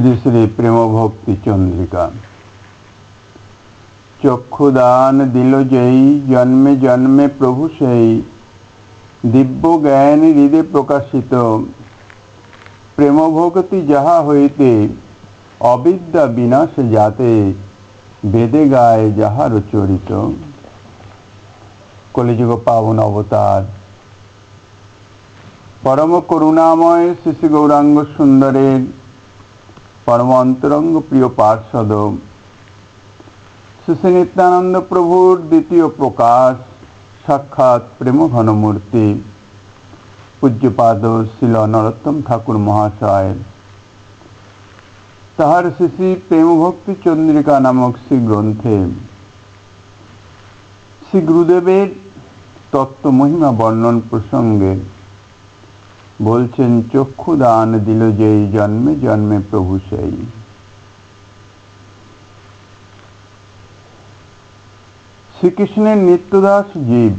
শ্রী শ্রী প্রেম ভক্তি চন্দ্রিকা। চক্ষুদান দিল যেই, জন্মে জন্মে প্রভু সেই, দিব্য জ্ঞান হৃদে প্রকাশিত, প্রেম ভক্তি যাহা হইতে অবিদ্যা বিনাশ যাতে, বেদে গায় যাহার চরিত। কলিযুগ পাবন অবতার পরম করুণাময় শ্রী শ্রী গৌরাঙ্গ সুন্দরের পরম অন্তরঙ্গ প্রিয় পার্ষদ শ্রী শ্রী নিত্যানন্দ প্রভুর দ্বিতীয় প্রকাশ সাক্ষাৎ প্রেম ঘনমূর্তি পূজ্যপাদ শ্রীল নরোত্তম ঠাকুর মহাশয়, তাহার শ্রী শ্রী প্রেম ভক্তি চন্দ্রিকা নামক শ্রী গ্রন্থে শ্রী গুরুদেবের তত্ত্ব মহিমা বর্ণন প্রসঙ্গে বলছেন, চক্ষু দান দিল যেই, জন্মে জন্মে প্রভু সেই। শ্রীকৃষ্ণের নিত্যদাস জীব,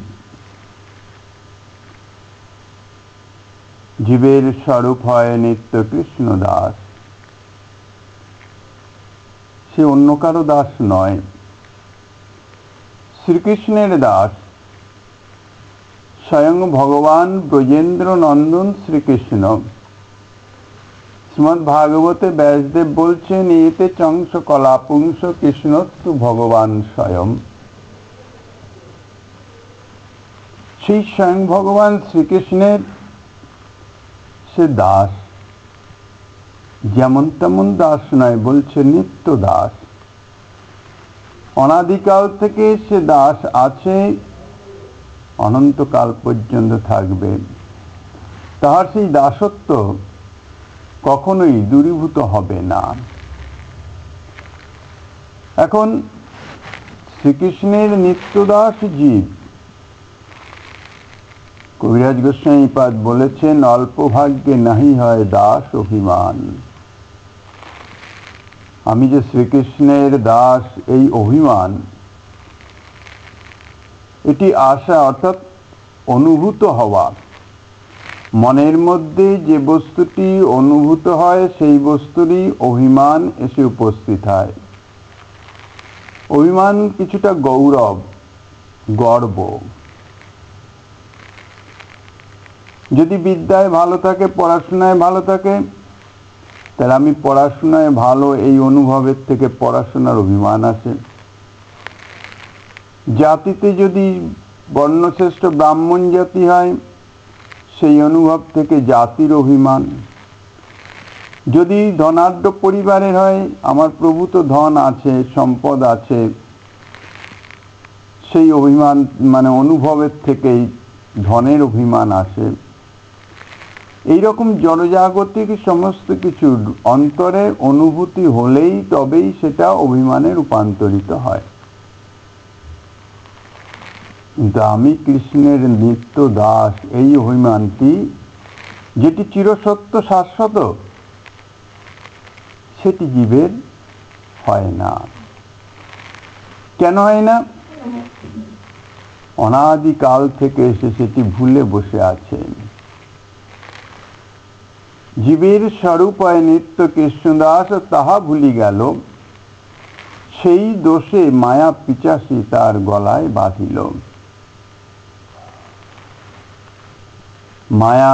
জীবের স্বরূপ হয় নিত্য কৃষ্ণ দাস। সে অন্য কারো দাস নয়, শ্রীকৃষ্ণের দাস। স্বয়ং ভগবান ব্রজেন্দ্র নন্দন শ্রীকৃষ্ণ। শ্রীমদ্ ভাগবতে ব্যাসদেব বলছেন, এতে চংস কলাপুংস কৃষ্ণস্তু ভগবান স্বয়ং। সেই স্বয়ং ভগবান শ্রীকৃষ্ণের সে দাস, যেমন তেমন দাস নয়, বলছে নিত্য দাস। অনাদিকাল থেকে সে দাস আছে, অনন্তকাল পর্যন্ত থাকবে। তাহার সেই দাসত্ব কখনোই দূরীভূত হবে না। এখন শ্রীকৃষ্ণের নিত্যদাস জীব, কবিরাজ গোস্বামীপাদ বলেছেন, অল্প ভাগ্যে নাহি হয় দাস অভিমান। আমি যে শ্রীকৃষ্ণের দাস, এই অভিমান, এটি আশা অর্থাৎ অনুভূত হওয়া। মনের মধ্যে যে বস্তুটি অনুভূত হয় সেই বস্তুরই অভিমান এসে উপস্থিত হয়। অভিমান কিছুটা গৌরব, গর্ব। যদি বিদ্যায় ভালো থাকে, পড়াশোনায় ভালো থাকে, তাহলে আমি পড়াশোনায় ভালো, এই অনুভবের থেকে পড়াশোনার অভিমান আসে। জাতিতে যদি বর্ণশ্রেষ্ঠ ব্রাহ্মণ জাতি হয়, সেই অনুভব থেকে জাতির অভিমান। যদি ধনাঢ্য পরিবারের হয়, আমার প্রভু তো ধন আছে, সম্পদ আছে, সেই অভিমান মানে অনুভবের থেকেই ধনের অভিমান আসে। এইরকম জড়জাগতিক সমস্ত কিছুর অন্তরে অনুভূতি হলেই তবেই সেটা অভিমানে রূপান্তরিত হয়। কিন্তু আমি কৃষ্ণের নিত্য দাস, এই অভিমানটি যেটি চিরসত্য শাশ্বত, সেটি জীবের হয় না। কেন হয় না? অনাদিকাল থেকে এসে সেটি ভুলে বসে আছে। জীবের স্বরূপ হয় নিত্য কৃষ্ণদাস, তাহা ভুলি গেল, সেই দোষে মায়া পিচাসী তার গলায় বাঁধিল। মায়া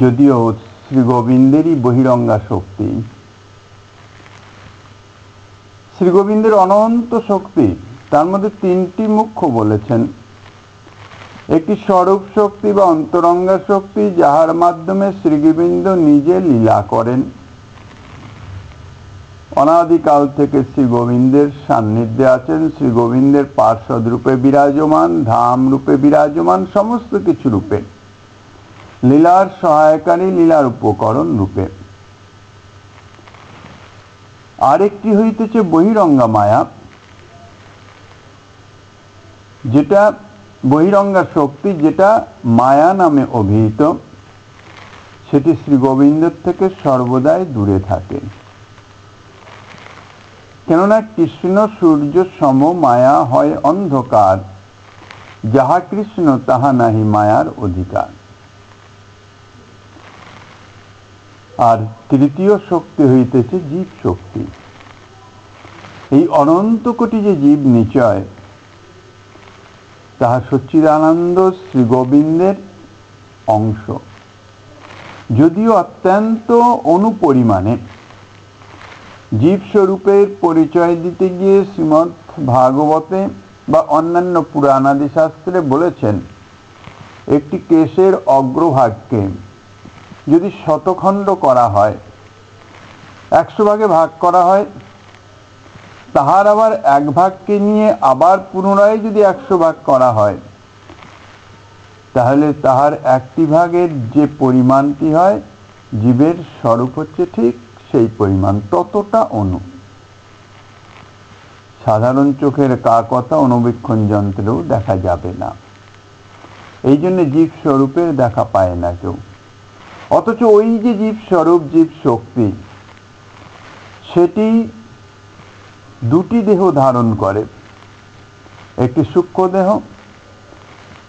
যদিও শ্রী গোবিন্দেরই বহিরঙ্গা শক্তি, শ্রী গোবিন্দের অনন্ত শক্তি, তার মধ্যে তিনটি মুখ্য বলেছেন। একটি স্বরূপ শক্তি বা অন্তরঙ্গা শক্তি, যাহার মাধ্যমে শ্রী গোবিন্দ নিজে লীলা করেন। অনাদিকাল থেকে শ্রী গোবিন্দের সান্নিধ্যে আছেন, শ্রী গোবিন্দের পার্ষদ রূপে বিরাজমান, ধাম রূপে বিরাজমান, সমস্ত কিছু রূপে, লীলার সহায়কারী, লীলার উপকরণ রূপে। আরেকটি হইতেছে বহিরঙ্গা মায়া, যেটা বহিরঙ্গা শক্তি, যেটা মায়া নামে অভিহিত। সেটি শ্রী গোবিন্দের থেকে সর্বদাই দূরে থাকে। কেননা কৃষ্ণ সূর্য সম, মায়া হয় অন্ধকার, যাহা কৃষ্ণ তাহা নাহি মায়ার অধিকার। আর তৃতীয় শক্তি হইতেছে জীব শক্তি। এই অনন্ত কোটি যে জীব নিচয়, তাহা সচ্চিদানন্দ শ্রী গোবিন্দের অংশ, যদিও অত্যন্ত অনুপরিমাণে। জীব স্বরূপের পরিচয় দিতে গিয়ে শ্রীমদ্ ভাগবতে বা অন্যান্য পুরাণাদি শাস্ত্রে বলেছেন, একটি কেশের অগ্রভাগকে যদি শতখণ্ড করা হয়, 100 ভাগে ভাগ করা হয়, তাহার আবার এক ভাগকে নিয়ে আবার পুনরায় যদি 100 ভাগ করা হয়, তাহলে তাহার একটি ভাগের যে পরিমাণটি হয়, জীবের স্বরূপ হচ্ছে ঠিক সেই পরিমাণ, ততটা অণু। সাধারণ চোখের কাকতা অনুবীক্ষণ যন্ত্রেও দেখা যাবে না, এই জন্য জীব স্বরূপের দেখা পায় না কেউ। অথচ ওই যে জীব স্বরূপ, জীব শক্তি, সেটি দুটি দেহ ধারণ করে। একটি সূক্ষ্ম দেহ,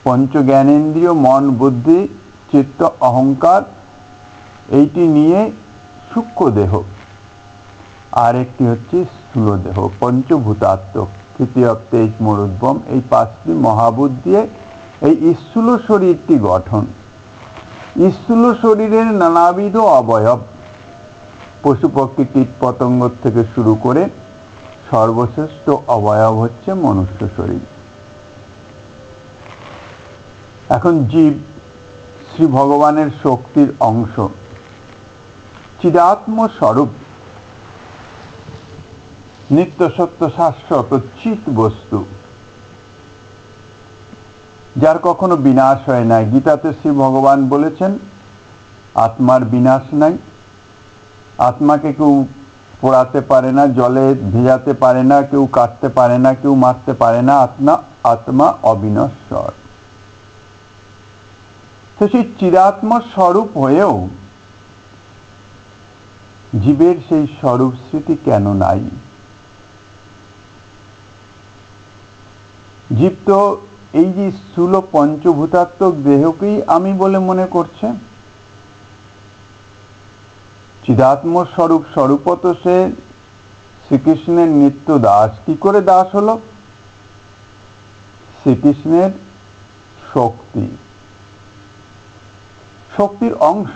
পঞ্চ জ্ঞানেন্দ্রিয়, মন, বুদ্ধি, চিত্ত, অহংকার, এইটি নিয়ে সূক্ষ্ম দেহ। আর একটি হচ্ছে স্থূল দেহ, পঞ্চভূতাত্মক, তৃতীয় তেজ মরুদ্ভম, এই 5টি মহাভূত দিয়ে এই স্থূল শরীরটি গঠন। স্থূল শরীরের নানাবিধ অবয়ব, পশু পক্ষী কীট পতঙ্গ থেকে শুরু করে সর্বশ্রেষ্ঠ অবয়ব হচ্ছে মনুষ্য শরীর। এখন জীব শ্রী ভগবানের শক্তির অংশ, চিদাত্ম স্বরূপ, নিত্য সত্য শাশ্বত চিৎ বস্তু, যার কখনো বিনাশ হয় না। গীতাতে শ্রী ভগবান বলেছেন, আত্মার বিনাশ নাই। আত্মাকে কেউ পোড়াতে পারে না, জলে ভেজাতে পারে না, কেউ কাটতে পারে না, কেউ মারতে পারে না। আত্মা অবিনশ্বর। তো সেই চিরাত্ম স্বরূপ হয়েও জীবের সেই স্বরূপ স্মৃতি কেন নাই? জীব তো এই যে স্থূল পঞ্চভূতাত্মক দেহকেই আমি বলে মনে করছে। চিদাত্ম স্বরূপ স্বরূপত সে শ্রীকৃষ্ণের নিত্য দাস। কি করে দাস হলো? শ্রীকৃষ্ণের শক্তি, শক্তির অংশ।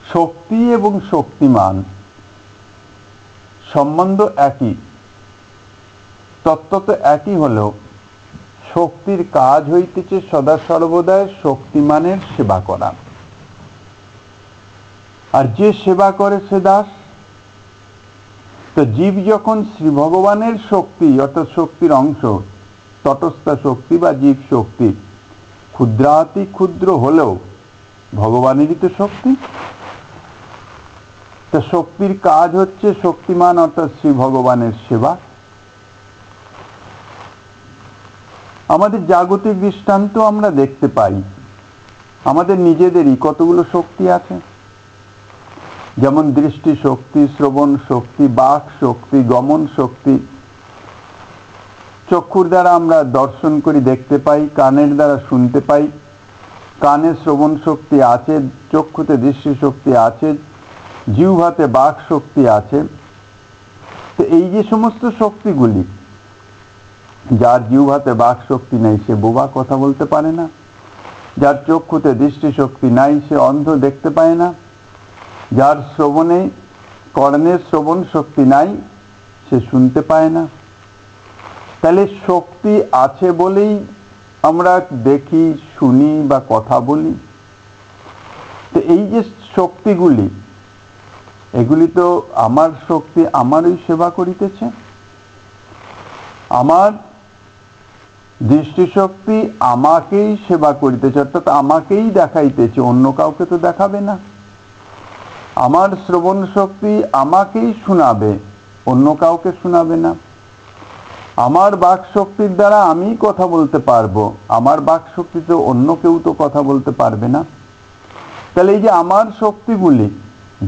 শক্তি এবং শক্তিমান সম্বন্ধ একই, তত্ত্ব তো একই হলেও শক্তির কাজ হইতেছে সদা সর্বদাই শক্তিমানের সেবা করা। আর যে সেবা করে সে দাস। তো জীব যখন শ্রী ভগবানের শক্তি, অর্থাৎ শক্তির অংশ, তটস্থ শক্তি বা জীব শক্তি, ক্ষুদ্রাতি ক্ষুদ্র হলেও ভগবানেরই তো শক্তি। তো শক্তির কাজ হচ্ছে শক্তিমান অর্থাৎ শ্রী ভগবানের সেবা। আমাদের জাগতিক দৃষ্টান্ত আমরা দেখতে পাই, আমাদের নিজেদেরই কতগুলো শক্তি আছে। যেমন দৃষ্টি শক্তি, শ্রবণ শক্তি, বাক শক্তি, গমন শক্তি। চক্ষুর দ্বারা আমরা দর্শন করি, দেখতে পাই, কানের দ্বারা শুনতে পাই, কানে শ্রবণ শক্তি আছে, চক্ষুতে দৃষ্টি শক্তি আছে, জিহ্বাতে বাক শক্তি আছে। তো এই যে সমস্ত শক্তিগুলি, যার জিহ্বাতে বাক শক্তি নেই সে বোবা, কথা বলতে পারে না। যার চক্ষুতে দৃষ্টি শক্তি নাই সে অন্ধ, দেখতে পায় না। যার শ্রবণে কর্ণের শ্রবণ শক্তি নাই সে শুনতে পায় না। তাহলে শক্তি আছে বলেই আমরা দেখি, শুনি বা কথা বলি। তো এই যে শক্তিগুলি, এগুলি তো আমার শক্তি, আমারই সেবা করিতেছে। আমার দৃষ্টিশক্তি আমাকেই সেবা করিতেছে, অর্থাৎ আমাকেই দেখাইতেছে, অন্য কাউকে তো দেখাবে না। আমার শ্রবণ শক্তি আমাকেই শোনাবে, অন্য কাউকে শোনাবে না। আমার বাক শক্তির দ্বারা আমি কথা বলতে পারবো, আমার বাক শক্তিতে অন্য কেউ তো কথা বলতে পারবে না। তাহলে এই যে আমার শক্তিগুলি,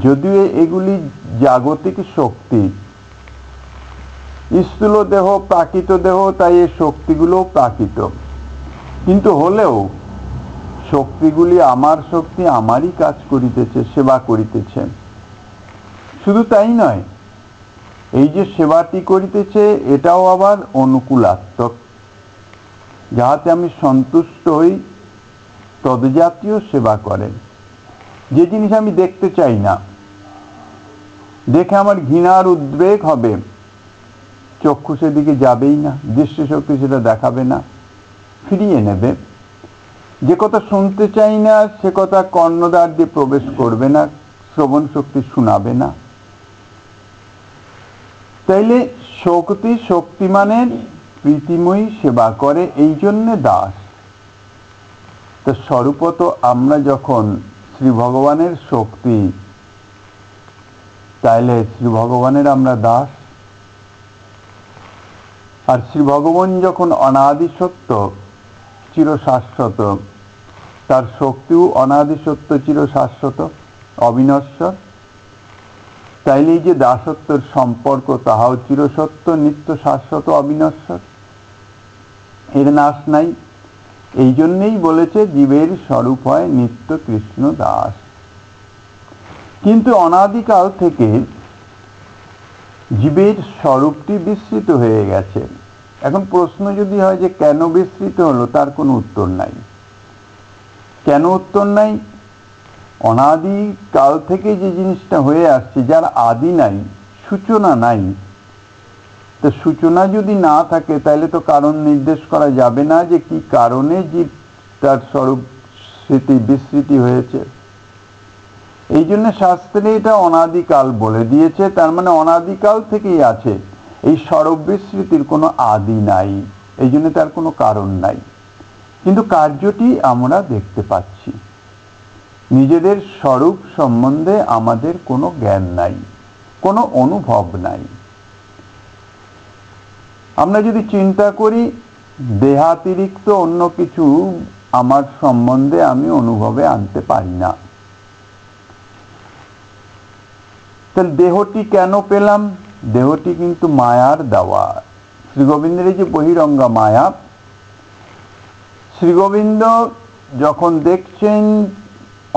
যদিও এগুলি জাগতিক শক্তি, স্থূল দেহ প্রাকৃত দেহ, তাই এই শক্তিগুলো প্রাকৃত, কিন্তু হলেও শক্তিগুলি আমার শক্তি, আমারই কাজ করিতেছে, সেবা করিতেছে। শুধু তাই নয়, এই যে সেবাটি করিতেছে এটাও আবার অনুকূলাত্মক, যাহাতে আমি সন্তুষ্ট হই, তদ্জাতীয় সেবা করেন। যে জিনিস আমি দেখতে চাই না, দেখে আমার ঘৃণার উদ্বেগ হবে, চক্ষু সেদিকে যাবেই না, দৃষ্টিশক্তি সেটা দেখাবে না, ফিরিয়ে নেবে। যে কথা শুনতে চাই না সে কথা কর্ণদ্বার দিয়ে প্রবেশ করবে না, শ্রবণ শক্তি শোনাবে না। তাইলে শক্তি শক্তিমানের প্রীতিময়ী সেবা করে, এই জন্যে দাস। তো স্বরূপত আমরা যখন শ্রী ভগবানের শক্তি, তাইলে শ্রী ভগবানের আমরা দাস। আর শ্রী ভগবান যখন অনাদি সত্য, চিরশাশ্বত, তার শক্তিও অনাদি সত্য, চিরশাশ্বত, অবিনশ্বর। তাইলে এই যে দাসত্বের সম্পর্ক, তাহাও চিরসত্য, নিত্য, শাশ্বত, অবিনশ্বর, এর নাশ নাই। এই জন্যেই বলেছে জীবের স্বরূপ হয় নিত্য কৃষ্ণ দাস। কিন্তু অনাদিকাল থেকে জীবের স্বরূপটি বিস্মৃত হয়ে গেছে। এখন প্রশ্ন যদি হয় যে কেন বিস্মৃত হলো, তার কোনো উত্তর নাই। কেন উত্তর নাই? অনাদিকাল থেকে যে জিনিসটা হয়ে আসছে, যার আদি নাই, সূচনা নাই, তো সূচনা যদি না থাকে তাহলে তো কারণ নির্দেশ করা যাবে না যে কি কারণে জীব তার স্বরূপ স্মৃতি বিস্মৃতি হয়েছে। এই জন্য শাস্ত্রে এটা অনাদিকাল বলে দিয়েছে, তার মানে অনাদিকাল থেকেই আছে। এই স্বরূপ বিস্মৃতির কোনো আদি নাই, এই জন্য তার কোনো কারণ নাই। কিন্তু কার্যটি আমরা দেখতে পাচ্ছি। নিজেদের স্বরূপ সম্বন্ধে আমাদের কোনো জ্ঞান নাই, কোনো অনুভব নাই। আমরা যদি চিন্তা করি, দেহাতিরিক্ত অন্য কিছু আমার সম্বন্ধে আমি অনুভবে আনতে পারি না। তাহলে দেহটি কেন পেলাম? দেহটি কিন্তু মায়ার দেওয়া। শ্রীগোবিন্দের এই যে বহিরঙ্গা মায়া, শ্রীগোবিন্দ যখন দেখছেন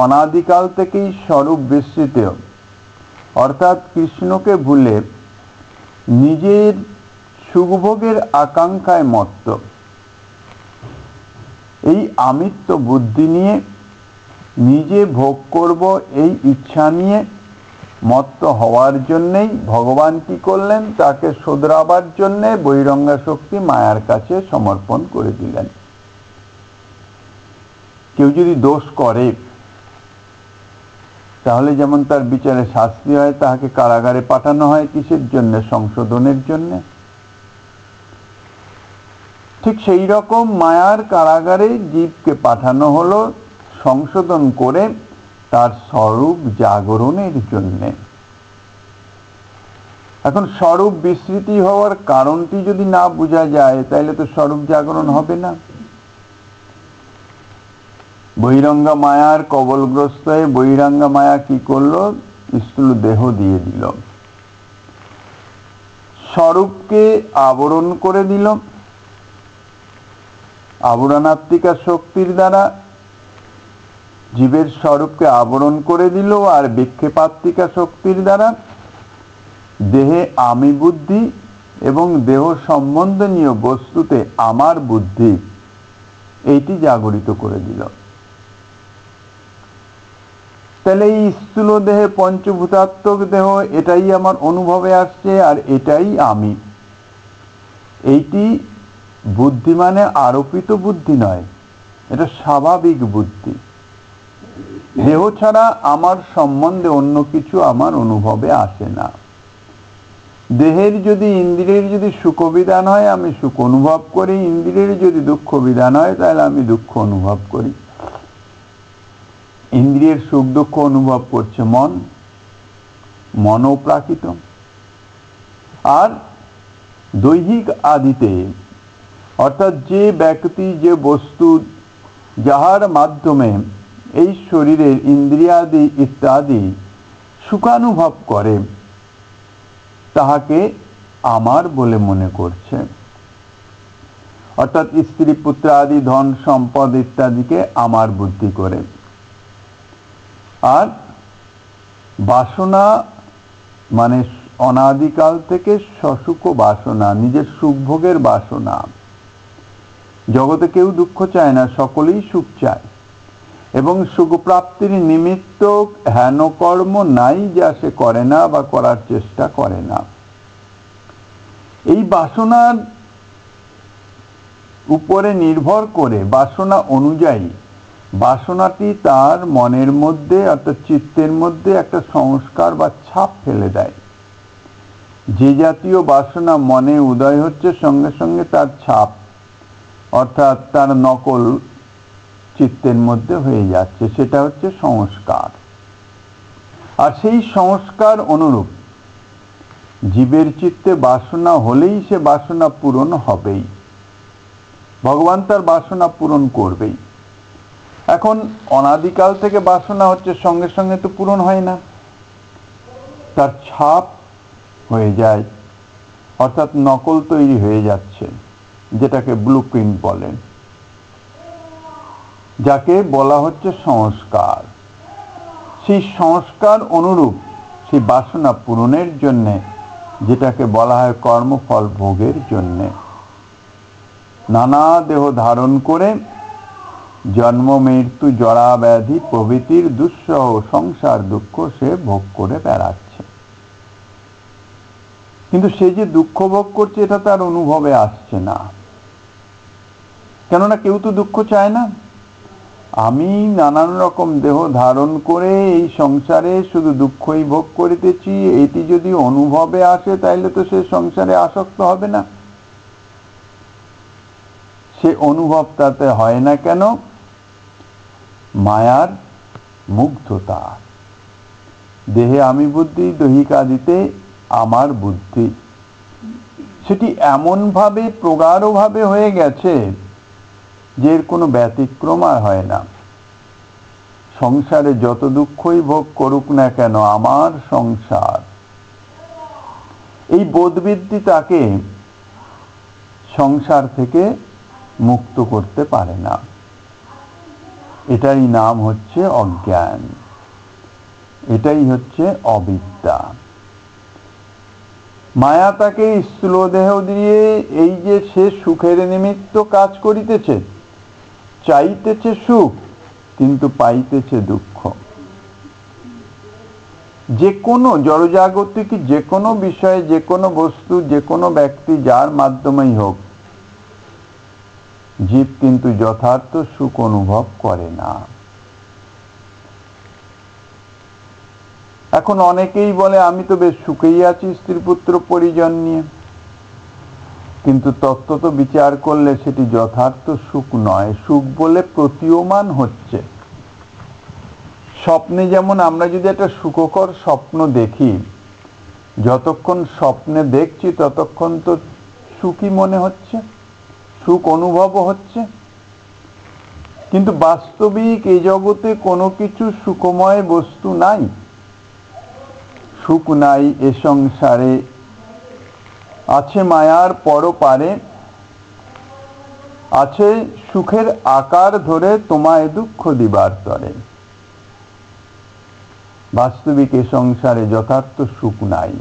অনাদিকাল থেকেই স্বরূপ বিস্মৃত, অর্থাৎ কৃষ্ণকে ভুলে নিজের সুখভোগের আকাঙ্ক্ষায় মত্ত, এই আমিত্ব বুদ্ধি নিয়ে নিজে ভোগ করব এই ইচ্ছা নিয়ে মত্ত হওয়ার জন্যেই ভগবান কি করলেন? তাকে শোধরাবার জন্যে বহিরঙ্গা শক্তি মায়ার কাছে সমর্পণ করে দিলেন। কেউ যদি দোষ করে তাহলে যেমন তার বিচারে শাস্তি হয়, তাহাকে কারাগারে পাঠানো হয় কিসের জন্য? সংশোধনের জন্য। ঠিক সেই রকম মায়ার কারাগারে জীবকে পাঠানো হলো সংশোধন করে তার স্বরূপ জাগরণের জন্যে। এখন স্বরূপ বিস্মৃতি হওয়ার কারণটি যদি না বোঝা যায় তাহলে তো স্বরূপ জাগরণ হবে না। বহিরঙ্গা মায়ার কবলগ্রস্ত হয়ে বহিরঙ্গা মায়া কি করলো? স্থূল দেহ দিয়ে দিল, স্বরূপকে আবরণ করে দিল। আবরণাত্মিকা শক্তির দ্বারা জীবের স্বরূপকে আবরণ করে দিল, আর বিক্ষেপাত্মিকা শক্তির দ্বারা দেহে আমি বুদ্ধি এবং দেহ সম্বন্ধনীয় বস্তুতে আমার বুদ্ধি, এইটি জাগরিত করে দিল। তাহলে এই স্থূল দেহে পঞ্চভূতাত্মক দেহ, এটাই আমার অনুভবে আসছে, আর এটাই আমি। এইটি বুদ্ধি মানে আরোপিত বুদ্ধি নয়, এটা স্বাভাবিক বুদ্ধি। দেহ ছাড়া আমার সম্বন্ধে অন্য কিছু আমার অনুভবে আসে না। দেহের যদি ইন্দ্রিয়ের যদি সুখ বিধান হয় আমি সুখ অনুভব করি, ইন্দ্রিয়ের যদি দুঃখ বিধান হয় তাহলে আমি দুঃখ অনুভব করি। ইন্দ্রিয়ের সুখ দুঃখ অনুভব করছে মন, মনও প্রাকৃত। আর দৈহিক আদিতে, অর্থাৎ যে ব্যক্তি যে বস্তু যাহার মাধ্যমে এই শরীরের ইন্দ্রিয়াদি ইত্যাদি সুখানুভব করে তাহাকে আমার বলে মনে করছে। অর্থাৎ স্ত্রী পুত্র আদি ধন সম্পদ ইত্যাদিকে আমার বুদ্ধি করে। আর বাসনা মানে অনাদিকাল থেকে সসুখ বাসনা, নিজের সুখভোগের বাসনা। জগতে কেউ দুঃখ চায় না, সকলেই সুখ চায়, এবং সুখ প্রাপ্তির নিমিত্ত হেন কর্ম নাই যা সে করে না বা করার চেষ্টা করে না। এই বাসনার উপরে নির্ভর করে, বাসনা অনুযায়ী বাসনাটি তার মনের মধ্যে অর্থাৎ চিত্তের মধ্যে একটা সংস্কার বা ছাপ ফেলে দেয়। যে জাতীয় বাসনা মনে উদয় হচ্ছে, সঙ্গে সঙ্গে তার ছাপ অর্থাৎ তার নকল চিত্তের মধ্যে হয়ে যাচ্ছে, সেটা হচ্ছে সংস্কার। আর সেই সংস্কার অনুরূপ জীবের চিত্তে বাসনা হলেই সে বাসনা পূরণ হবেই, ভগবান তার বাসনা পূরণ করবেই। এখন অনাদিকাল থেকে বাসনা হচ্ছে, সঙ্গে সঙ্গে তো পূরণ হয় না, তার ছাপ হয়ে যায়, অর্থাৎ নকল তৈরি হয়ে যাচ্ছে, যেটাকে ব্লুপ্রিন্ট বলেন, যাকে বলা হচ্ছে সংস্কার। সেই সংস্কার অনুরূপ সেই বাসনা পূরণের জন্যে, যেটাকে বলা হয় কর্মফল ভোগের জন্যে, নানা দেহ ধারণ করে জন্ম মৃত্যু জরা ব্যাধি প্রভৃতির দুঃসহ সংসার দুঃখ সে ভোগ করে বেড়াচ্ছে। কিন্তু সে যে দুঃখ ভোগ করছে এটা তার অনুভবে আসছে না, কেননা কেউ তো দুঃখ চায় না। আমি নানান রকম দেহ ধারণ করে এই সংসারে শুধু দুঃখই ভোগ করিতেছি, এটি যদি অনুভবে আসে তাইলে তো সে সংসারে আসক্ত হবে না। সে অনুভব তাতে হয় না কেন? মায়ার মুগ্ধতা। দেহে আমি বুদ্ধি, দৈহিকাদিতে আমার বুদ্ধি, সেটি এমনভাবে প্রগাঢ়ভাবে হয়ে গেছে যে এর কোনো ব্যতিক্রম আর হয় না। সংসারে যত দুঃখই ভোগ করুক না কেন, আমার সংসার, এই বোধবৃত্তি তাকে সংসার থেকে মুক্ত করতে পারে না। এটারই নাম হচ্ছে অজ্ঞান, এটাই হচ্ছে অবিদ্যা। মায়া তাকে স্থূল দেহ দিয়ে এই যে সে সুখের নিমিত্ত কাজ করিতেছে, চাইতেছে সুখ কিন্তু পাইতেছে দুঃখ। যে কোনো জড়জাগতিক যে কোনো বিষয়ে, যে কোনো বস্তু, যে কোনো ব্যক্তি, যার মাধ্যমেই হোক, জীব কিন্তু যথার্থ সুখ অনুভব করে না। এখন অনেকেই বলে আমি তো বেশ সুখেই আছি স্ত্রী পুত্র পরিজন নিয়ে, কিন্তু তত্ত্বত বিচার করলে সেটি যথার্থ সুখ নয়, সুখ বলে প্রতীয়মান হচ্ছে। স্বপ্নে যেমন আমরা যদি একটা সুখকর স্বপ্ন দেখি, যতক্ষণ স্বপ্নে দেখছি ততক্ষণ তো সুখী মনে হচ্ছে, সুখ অনুভবও হচ্ছে, কিন্তু বাস্তবিক এই জগতে কোনো কিছু সুখময় বস্তু নাই, সুখ নাই এ সংসারে। আছে মায়ার পরপারে, আছে সুখের আকার ধরে তোমায় দুঃখ দিবার তরে। বাস্তবিক এ সংসারে যথার্থ সুখ নাই,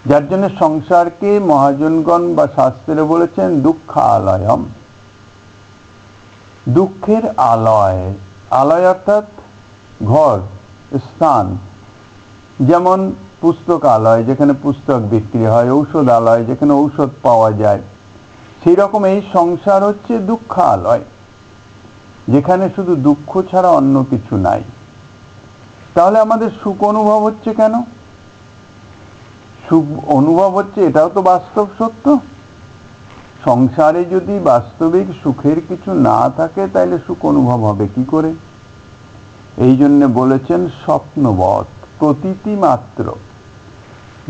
যার জন্য সংসারকে মহাজনগণ বা শাস্ত্রে বলেছেন দুঃখালয়ম, দুঃখের আলয়। আলয় অর্থাৎ ঘর, স্থান। যেমন পুস্তকালয়, যেখানে পুস্তক বিক্রি হয়, ঔষধালয়, যেখানে ঔষধ পাওয়া যায়, সেই রকম এই সংসার হচ্ছে দুঃখালয়, যেখানে শুধু দুঃখ ছাড়া অন্য কিছু নাই। তাহলে আমাদের সুখ অনুভব হচ্ছে কেন? সুখ অনুভব হচ্ছে, এটাও তো বাস্তব সত্য। সংসারে যদি বাস্তবিক সুখের কিছু না থাকে তাহলে সুখ অনুভব হবে কি করে? এই জন্য বলেছেন স্বপ্নবৎ, প্রতীতি মাত্র।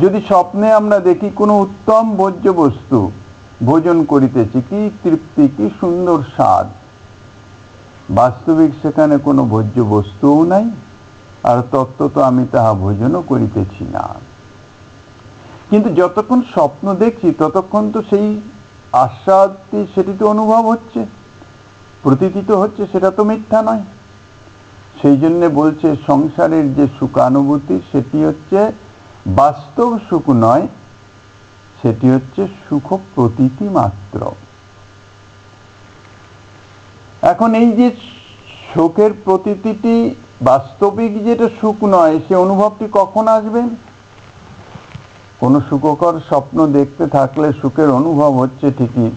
যদি স্বপ্নে আমরা দেখি কোনো উত্তম ভোজ্য বস্তু ভোজন করিতেছি, কি তৃপ্তি, কি সুন্দর স্বাদ, বাস্তবিক সেখানে কোনো ভোজ্য বস্তুও নাই, আর তত্ত্বত আমি তাহা ভোজনও করিতেছি না। কিন্তু যতক্ষণ স্বপ্ন দেখছি ততক্ষণ তো সেই আস্বাদটি সেটি তো অনুভব হচ্ছে, প্রতীতিত হচ্ছে, সেটা তো মিথ্যা নয়। সেই জন্য বলছে সংসারের যে সুখানুভূতি সেটি হচ্ছে বাস্তব সুখ নয়, সেটি হচ্ছে সুখ প্রতীতি মাত্র। এখন এই যে সুখের প্রতীতিটি বাস্তবিক যেটা সুখ নয়, সে অনুভবটি কখন আসবে? কোনো সুখকর স্বপ্ন দেখতে থাকলে সুখের অনুভব হচ্ছে ঠিকই,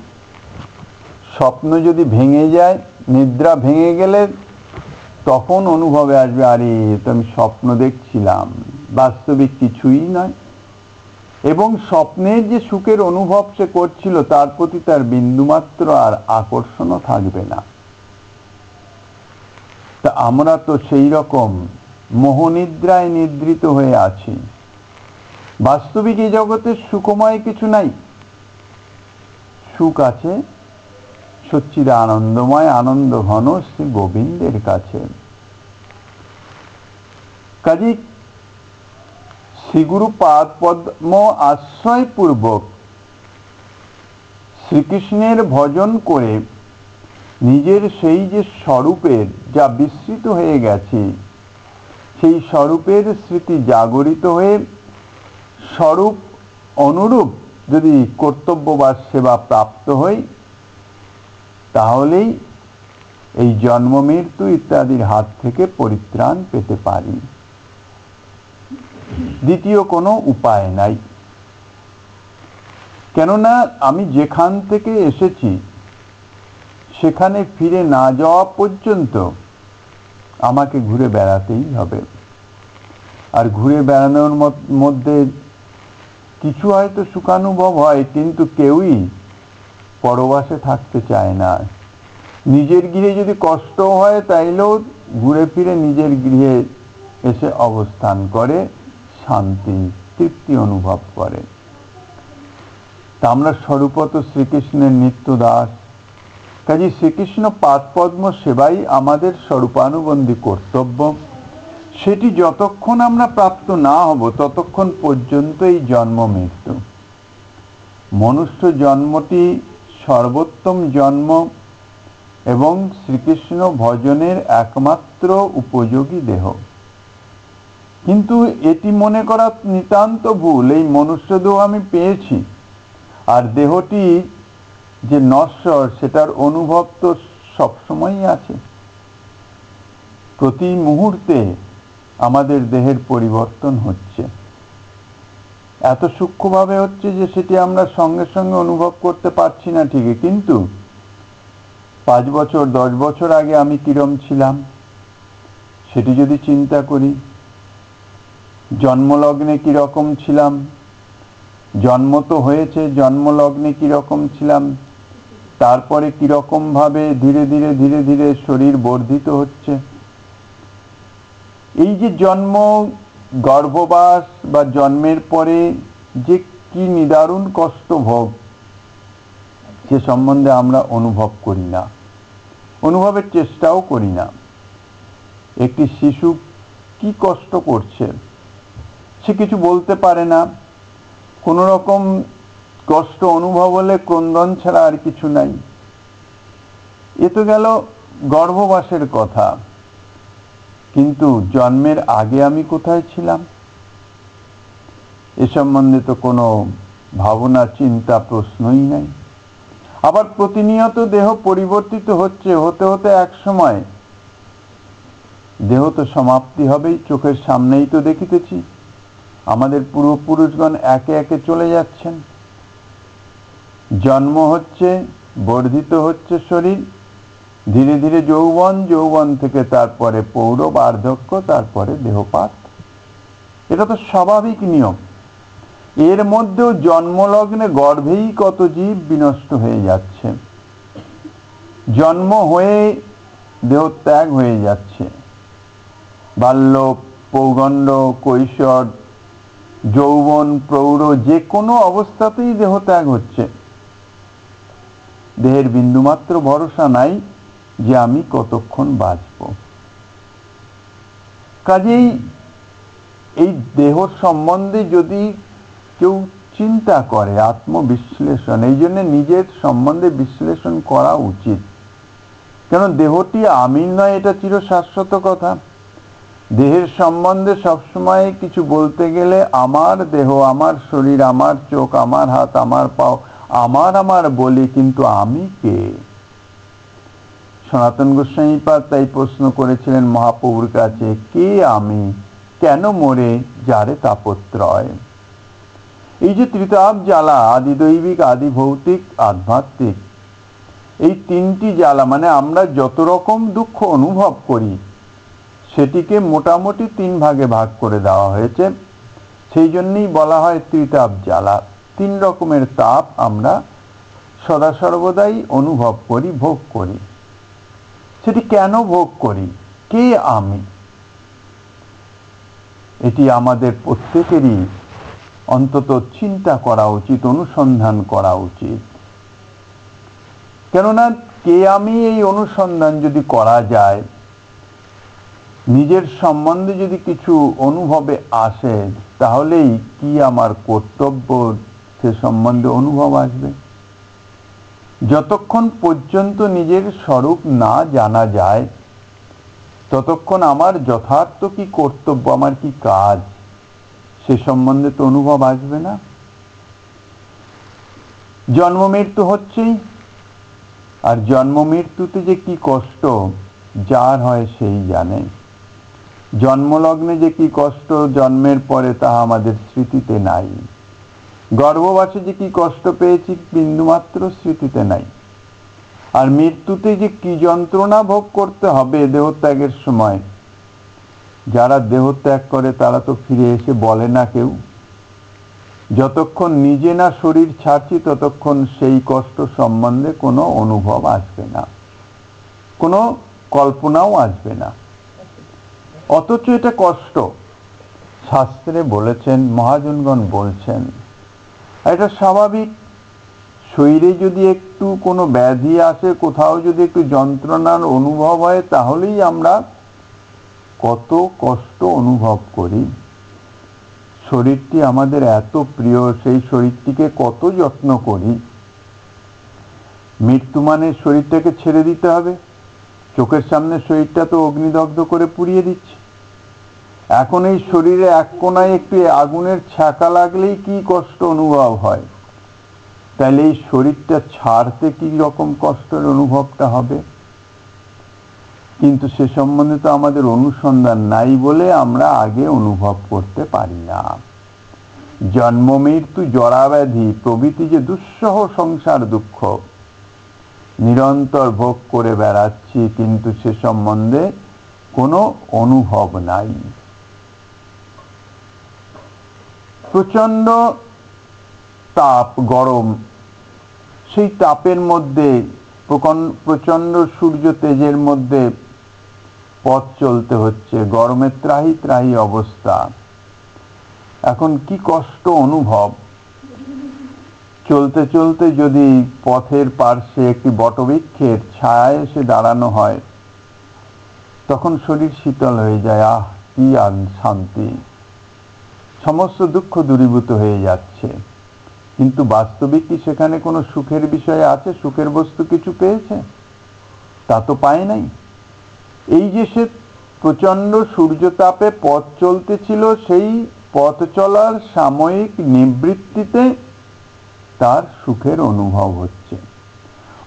স্বপ্ন যদি ভেঙে যায়, নিদ্রা ভেঙে গেলে তখন অনুভবে আসবে, আরে তো আমি স্বপ্ন দেখছিলাম, বাস্তবিক কিছুই নয়। এবং স্বপ্নের যে সুখের অনুভব সে করছিল তার প্রতি তার বিন্দুমাত্র আর আকর্ষণও থাকবে না। তা আমরা তো সেই রকম মোহনিদ্রায় নিদ্রিত হয়ে আছি। বাস্তবিক এই জগতে সুখময় কিছু নাই। সুখ আছে সচ্চিদ আনন্দময় আনন্দ ঘন শ্রী গোবিন্দের কাছে। কাজী শ্রীগুরু পাদ পদ্ম আশ্রয় পূর্বক শ্রীকৃষ্ণের ভজন করে নিজের সেই যে স্বরূপের যা বিস্মৃত হয়ে গেছে, সেই স্বরূপের স্মৃতি জাগরিত হয়ে স্বরূপ অনুরূপ যদি কর্তব্য বা সেবা প্রাপ্ত হই, তাহলেই এই জন্ম মৃত্যু ইত্যাদির হাত থেকে পরিত্রাণ পেতে পারি। দ্বিতীয় কোনো উপায় নাই। কেননা আমি যেখান থেকে এসেছি সেখানে ফিরে না যাওয়া পর্যন্ত আমাকে ঘুরে বেড়াতেই হবে। আর ঘুরে বেড়ানোর মধ্যে কিছু হয়তো সুখানুভব হয়, কিন্তু কেউই পরবাসে থাকতে চায় না। নিজের গৃহে যদি কষ্ট হয় তাইলেও ঘুরে ফিরে নিজের গৃহে এসে অবস্থান করে শান্তি তৃপ্তি অনুভব করে। তা আমরা স্বরূপত শ্রীকৃষ্ণের নিত্য দাস। কাজে শ্রীকৃষ্ণ পাদপদ্ম সেবাই আমাদের স্বরূপানুবন্ধী কর্তব্য। সেটি যতক্ষণ আমরা প্রাপ্ত না হব ততক্ষণ পর্যন্ত এই জন্ম মৃত্যু। মনুষ্য জন্মটি সর্বোত্তম জন্ম এবং শ্রীকৃষ্ণ ভজনের একমাত্র উপযোগী দেহ। কিন্তু এটি মনে করা নিতান্ত ভুল। এই মনুষ্য দেহ আমি পেয়েছি, আর দেহটি যে নশ্বর সেটার অনুভব তো সবসময়ই আছে। প্রতি মুহূর্তে আমাদের দেহের পরিবর্তন হচ্ছে, এত সূক্ষ্মভাবে হচ্ছে যে সেটি আমরা সঙ্গে সঙ্গে অনুভব করতে পারছি না ঠিকই, কিন্তু 5 বছর 10 বছর আগে আমি কিরম ছিলাম সেটি যদি চিন্তা করি, জন্মলগ্নে কিরকম ছিলাম, জন্ম তো হয়েছে, জন্মলগ্নে কিরকম ছিলাম, তারপরে কিরকম ভাবে ধীরে ধীরে ধীরে ধীরে শরীর বর্ধিত হচ্ছে। এই যে জন্ম, গর্ভবাস বা জন্মের পরে যে কি নিদারুণ কষ্ট ভোগ, সে সম্বন্ধে আমরা অনুভব করি না, অনুভবের চেষ্টাও করি না। একটি শিশু কি কষ্ট করছে সে কিছু বলতে পারে না। কোনো রকম কষ্ট অনুভব হলে ক্রন্দন ছাড়া আর কিছু নাই। এ তো গেল গর্ভবাসের কথা, কিন্তু জন্মের আগে আমি কোথায় ছিলাম এ সম্বন্ধে তো কোনো ভাবনা চিন্তা প্রশ্নই নাই। আবার প্রতিনিয়ত দেহ পরিবর্তিত হচ্ছে, হতে হতে এক সময় দেহ তো সমাপ্তি হবেই, চোখের সামনেই তো দেখিতেছি। আমাদের পূর্বপুরুষগণ একে একে চলে যাচ্ছেন। জন্ম হচ্ছে, বর্ধিত হচ্ছে শরীর, ধীরে ধীরে যৌবন, যৌবন থেকে তারপরে পৌর বার্ধক্য, তারপরে দেহপাত। এটা তো স্বাভাবিক নিয়ম। এর মধ্যেও জন্মলগ্নে গর্ভেই কত জীব বিনষ্ট হয়ে যাচ্ছে, জন্ম হয়ে দেহত্যাগ হয়ে যাচ্ছে। বাল্য, পৌগণ্ড, কৈশোর, যৌবন, প্রৌঢ়, যে কোনো অবস্থাতেই দেহত্যাগ হচ্ছে। দেহের বিন্দুমাত্র ভরসা নাই যে আমি কতক্ষণ বাঁচব। কাজেই এই দেহ সম্বন্ধে যদি কেউ চিন্তা করে, আত্মবিশ্লেষণ। এই জন্য নিজের সম্বন্ধে বিশ্লেষণ করা উচিত। কেন দেহটি আমি নয়, এটা চিরশাশ্বত কথা। দেহের সম্বন্ধে সবসময় কিছু বলতে গেলে আমার দেহ, আমার শরীর, আমার চোখ, আমার হাত, আমার পাও, আমার বলি, কিন্তু আমি কে? সনাতন গোস্বামীপাদ তাই প্রশ্ন করেছিলেন মহাপ্রভুর কাছে, কে আমি, কেন মোরে যারে তাপত্রয়? এই যে ত্রিতাপ জ্বালা, আদি দৈবিক, আদি ভৌতিক, আধ্যাত্মিক, এই তিনটি জ্বালা, মানে আমরা যত রকম দুঃখ অনুভব করি সেটিকে মোটামুটি 3 ভাগে ভাগ করে দেওয়া হয়েছে। সেই জন্যই বলা হয় ত্রিতাপ জ্বালা। 3 রকমের তাপ আমরা সদা সর্বদাই অনুভব করি, ভোগ করি। সেটি কেন ভোগ করি? কে আমি? এটি আমাদের প্রত্যেকেরই অন্তত চিন্তা করা উচিত, অনুসন্ধান করা উচিত। কেননা কে আমি, এই অনুসন্ধান যদি করা যায়, নিজের সম্বন্ধে যদি কিছু অনুভবে আসে, তাহলেই কি আমার কর্তব্য সে সম্বন্ধে অনুভব আসবে। যতক্ষণ পর্যন্ত নিজের স্বরূপ না জানা যায়, ততক্ষণ আমার যথার্থ কি কর্তব্য, আমার কি কাজ, সে সম্বন্ধে তো অনুভব আসবে না। জন্ম মৃত্যু হচ্ছেই, আর জন্ম মৃত্যুতে যে কি কষ্ট যার হয় সেই জানে। জন্মলগ্নে যে কি কষ্ট জন্মের পরে তা আমাদের স্মৃতিতে নাই। গর্ভবাসে যে কি কষ্ট পেয়েছি বিন্দুমাত্র স্মৃতিতে নাই। আর মৃত্যুতে যে কি যন্ত্রণা ভোগ করতে হবে দেহত্যাগের সময়, যারা দেহত্যাগ করে তারা তো ফিরে এসে বলে না কেউ। যতক্ষণ নিজে না শরীর ছাড়ছি ততক্ষণ সেই কষ্ট সম্বন্ধে কোনো অনুভব আসবে না, কোনো কল্পনাও আসবে না। অথচ এটা কষ্ট। শাস্ত্রে বলেছেন, মহাজনগণ বলছেন, এটা স্বাভাবিক। শরীরে যদি একটু কোনো ব্যাধি আসে, কোথাও যদি একটু যন্ত্রণার অনুভব হয়, তাহলেই আমরা কত কষ্ট অনুভব করি। শরীরটি আমাদের এত প্রিয়, সেই শরীরটিকে কত যত্ন করি। মৃত্যু মানে শরীরটাকে ছেড়ে দিতে হবে। চোখের সামনে শরীরটা তো অগ্নিদগ্ধ করে পুড়িয়ে দিচ্ছে। এখন এই শরীরে এক কোনায় একটু আগুনের ছ্যাঁকা লাগলেই কি কষ্ট অনুভব হয়, তাহলে এই শরীরটা ছাড়তে কি রকম কষ্টের অনুভবটা হবে। কিন্তু সে সম্বন্ধে তো আমাদের অনুসন্ধান নাই বলে আমরা আগে অনুভব করতে পারি না। জন্ম মৃত্যু, জরাব্যাধি প্রভৃতি যে দুঃসহ সংসার দুঃখ নিরন্তর ভোগ করে বেড়াচ্ছি, কিন্তু সে সম্বন্ধে কোনো অনুভব নাই। প্রচন্ড তাপ, গরম, সেই তাপের মধ্যে, প্রচন্ড সূর্য তেজের মধ্যে পথ চলতে হচ্ছে, গরমে ত্রাহি ত্রাহি অবস্থা। এখন কি কষ্ট অনুভব। চলতে চলতে যদি পথের পার্শ্বে একটি বটবৃক্ষের ছায়ায় এসে দাঁড়ানো হয়, তখন শরীর শীতল হয়ে যায়। আহ, কি শান্তি, সমস্ত দুঃখ দূরীভূত হয়ে যাচ্ছে। কিন্তু বাস্তবিক কি সেখানে কোনো সুখের বিষয় আছে? সুখের বস্তু কিছু পেয়েছে? তা তো পায় নাই। এই যে সে প্রচন্ড সূর্যতাপে পথ চলতেছিল, সেই পথ চলার সাময়িক নিবৃত্তিতে তার সুখের অনুভব হচ্ছে।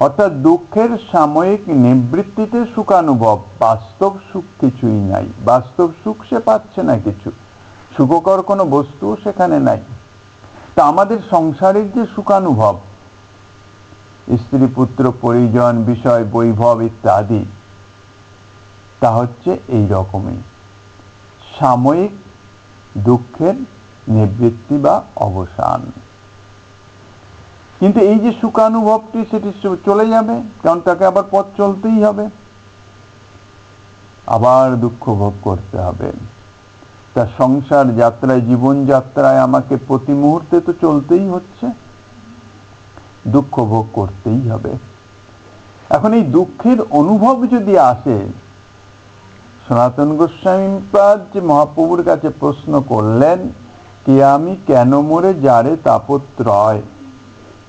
অর্থাৎ দুঃখের সাময়িক নিবৃত্তিতে সুখানুভব, বাস্তব সুখ কিছুই নাই। বাস্তব সুখ সে পাচ্ছে না, কিছু সুখকর কোনো বস্তু সেখানে নাই। তা আমাদের সংসারের যে সুখানুভব, স্ত্রী পুত্র পরিজন বিষয় বৈভব ইত্যাদি, তা হচ্ছে এই রকমই সাময়িক দুঃখের নিবৃত্তি বা অবসান। কিন্তু এই যে সুখানুভবটি, সেটি চলে যাবে, কারণ তাকে আবার পথ চলতেই হবে, আবার দুঃখ ভোগ করতে হবে। তা সংসার যাত্রায়, জীবন যাত্রায় আমাকে প্রতি মুহূর্তে তো চলতেই হচ্ছে, দুঃখ ভোগ করতেই হবে। এখন এই দুঃখের অনুভব যদি আসে, সনাতন গোস্বামীপাদ যে মহাপ্রভুর কাছে প্রশ্ন করলেন, কে আমি কেন মোরে যারে তাপত্রয়,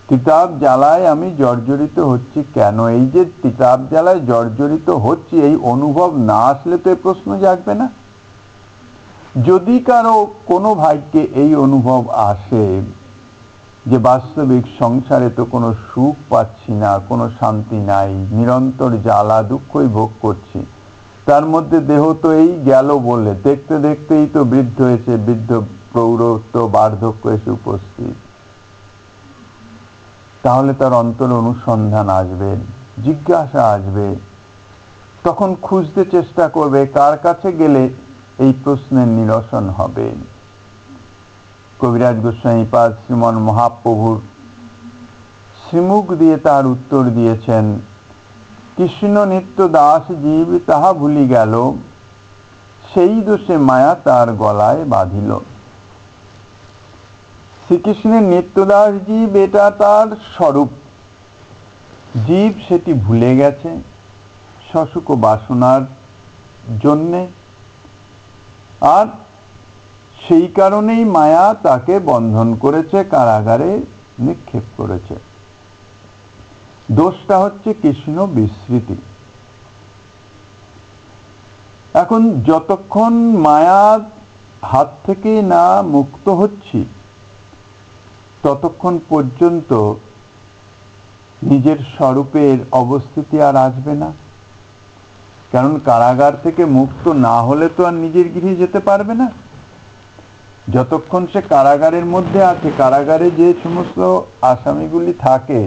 তিতাব জ্বালায় আমি জর্জরিত হচ্ছি কেন? এই যে তিতাব জ্বালায় জর্জরিত হচ্ছি, এই অনুভব না আসলে তো এই প্রশ্ন জাগবে না। যদি কারো কোনো ভাগ্যে এই অনুভব আসে যে বাস্তবিক সংসারে তো কোনো সুখ পাচ্ছি না, কোনো শান্তি নাই, নিরন্তর জ্বালা দুঃখই ভোগ করছি, তার মধ্যে দেহ তো এই গেল বলে, দেখতে দেখতেই তো বৃদ্ধ হয়েছে, বৃদ্ধ প্রৌঢ়ত্ব বার্ধক্য এসে উপস্থিত, তাহলে তার অন্তর অনুসন্ধান আসবে, জিজ্ঞাসা আসবে, তখন খুঁজতে চেষ্টা করবে কার কাছে গেলে এই প্রশ্নের নিরসন হবে। কবিরাজ গোস্বামীপাদ শ্রীমন মহাপ্রভুর শ্রীমুখ দিয়ে তার উত্তর দিয়েছেন, কৃষ্ণ নিত্য দাস জীব তাহা ভুলি গেল, সেই দোষে মায়া তার গলায় বাঁধিল। শ্রীকৃষ্ণের নিত্যদাস জীব, এটা তার স্বরূপ। জীব সেটি ভুলে গেছে সসুখ বাসনার জন্যে, আর সেই কারণেই মায়া তাকে বন্ধন করেছে, কারাগারে নিক্ষেপ করেছে। দোষটা হচ্ছে কৃষ্ণ বিস্মৃতি। এখন যতক্ষণ মায়ার হাত থেকে না মুক্ত হচ্ছি, ততক্ষণ পর্যন্ত নিজের স্বরূপের অবস্থিতি আর আসবে না। কারণ কারাগার থেকে মুক্ত না হলে তো আর নিজের গৃহে যেতে পারবে না। যতক্ষণ সে কারাগারের মধ্যে আছে, কারাগারে যে সমস্ত আসামিগুলি থাকে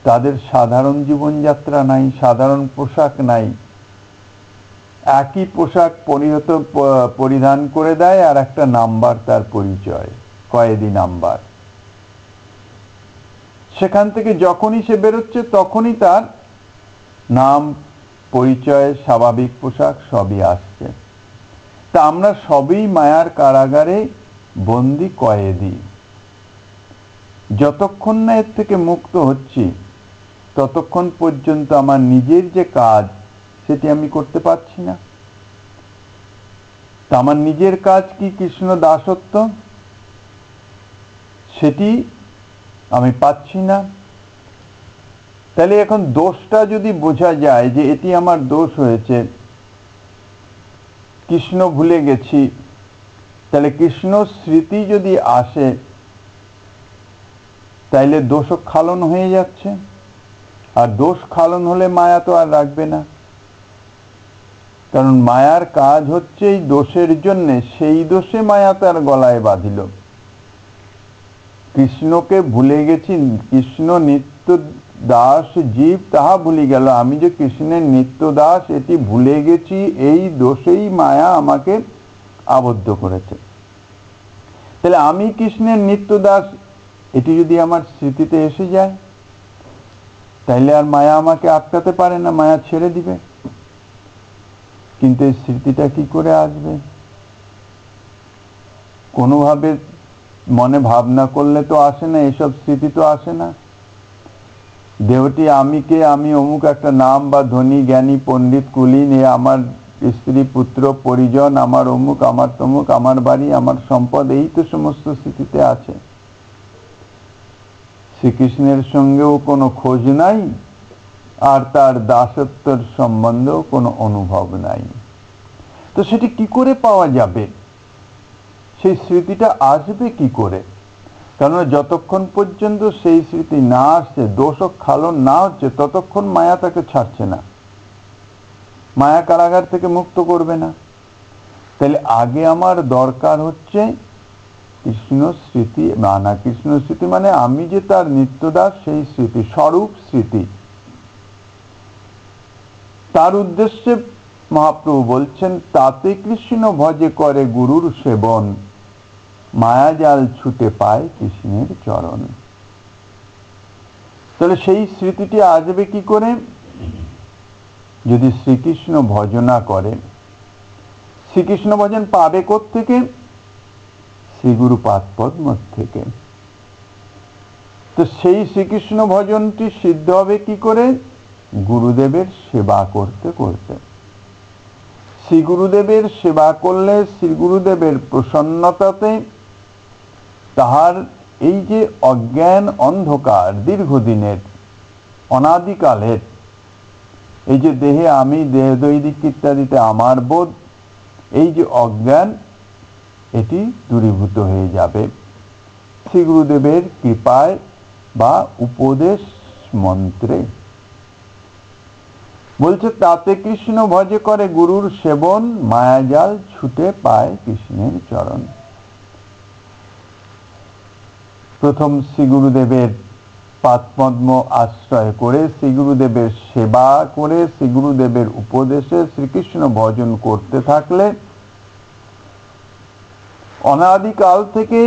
তাদের সাধারণ জীবনযাত্রা নাই, সাধারণ পোশাক নাই, একই পোশাক পরিধান করে দেয়, আর একটা নাম্বার তার পরিচয়, কয়েদি নাম্বার। সেখান থেকে যখনই সে বেরোচ্ছে তখনই তার নাম, পরিচয়, স্বাভাবিক পোশাক সবই আসছে। তা আমরা সবই মায়ার কারাগারে বন্দি, কয়েদি। যতক্ষণ না এর থেকে মুক্ত হচ্ছি ততক্ষণ পর্যন্ত আমার নিজের যে কাজ সেটি আমি করতে পারছি না। তা আমার নিজের কাজ কি? কৃষ্ণ দাসত্ব, সেটি আমি পাচ্ছি না। তাহলে এখন দোষটা যদি বোঝা যায় যে এটি আমার দোষ হয়েছে, কৃষ্ণ ভুলে গেছি, তাহলে কৃষ্ণ স্মৃতি যদি আসে তাইলে দোষ খালন হয়ে যাচ্ছে। আর দোষ খালন হলে মায়া তো আর রাখবে না। কারণ মায়ার কাজ হচ্ছে এই দোষের জন্যে, সেই দোষে মায়া তার গলায় বাঁধিল। কৃষ্ণকে ভুলে গেছি, কৃষ্ণ নিত্য দাস জীব তাহা ভুলি গেল, আমি যে কৃষ্ণের নিত্য দাস এটি ভুলে গেছি, এই দোষেই মায়া আমাকে আবদ্ধ করেছে। তাহলে আমি কৃষ্ণের নিত্য দাস এটি যদি আমার স্মৃতিতে এসে যায়, তাইলে আর মায়া আমাকে আটকাতে পারে না, মায়া ছেড়ে দিবে। কিন্তু এই স্মৃতিটা কি করে আসবে? কোনোভাবে মনে ভাবনা করলে তো আসে না, এসব স্মৃতি তো আসে না। দেহটি আমি কে, আমি অমুক একটা নাম বা ধনী জ্ঞানী পণ্ডিত কুলীন, এ আমার স্ত্রী পুত্র পরিজন, আমার অমুক আমার তমুক, আমার বাড়ি আমার সম্পদ, এই তো সমস্ত স্মৃতিতে আছে। শ্রীকৃষ্ণের সঙ্গেও কোনো খোঁজ নাই, আর তার দাসত্বের সম্বন্ধেও কোনো অনুভব নাই। তো সেটি কি করে পাওয়া যাবে? সেই স্মৃতিটা আসবে কি করে? কারণ যতক্ষণ পর্যন্ত সেই স্মৃতি না আসছে, দোষ খালন না হচ্ছে, ততক্ষণ মায়া তাকে ছাড়ছে না, মায়া কারাগার থেকে মুক্ত করবে না। তাহলে আগে আমার দরকার হচ্ছে কৃষ্ণ স্মৃতি, না কৃষ্ণ স্মৃতি মানে আমি যে তার নিত্যদাস, সেই স্মৃতি, স্বরূপ স্মৃতি। তার উদ্দেশ্যে মহাপ্রভু বলছেন, তাতে কৃষ্ণ ভজে করে গুরুর সেবন, মায়াজাল ছুটে পায় কৃষ্ণের চরণ। তাহলে সেই স্মৃতিটি আসবে কি করে? যদি শ্রীকৃষ্ণ ভজনা করে। শ্রীকৃষ্ণ ভজন পাবে কোত্থেকে? শ্রীগুরু পাদপদ্ম থেকে। তো সেই শ্রীকৃষ্ণ ভজনটি সিদ্ধ হবে কি করে? গুরুদেবের সেবা করতে করতে। শ্রী গুরুদেবের সেবা করলে শ্রী গুরুদেবের প্রসন্নতাতে তাহার এই যে অজ্ঞান অন্ধকার দীর্ঘদিনের অনাদিকালের এই যে দেহে আমি, দেহ দৈহিক ইত্যাদিতে আমার বোধ, এই যে অজ্ঞান, এটি দূরীভূত হয়ে যাবে শ্রী গুরুদেবের কৃপায় বা উপদেশ মন্ত্রে। বলছে তাতে কৃষ্ণ ভজে করে গুরুর সেবন, মায়াজাল ছুটে পায় কৃষ্ণের চরণ। প্রথম শ্রী গুরুদেবের পাদপদ্ম আশ্রয় করে, শ্রী গুরুদেবের সেবা করে, শ্রী গুরুদেবের উপদেশে শ্রীকৃষ্ণ ভজন করতে থাকলে অনাদিকাল থেকে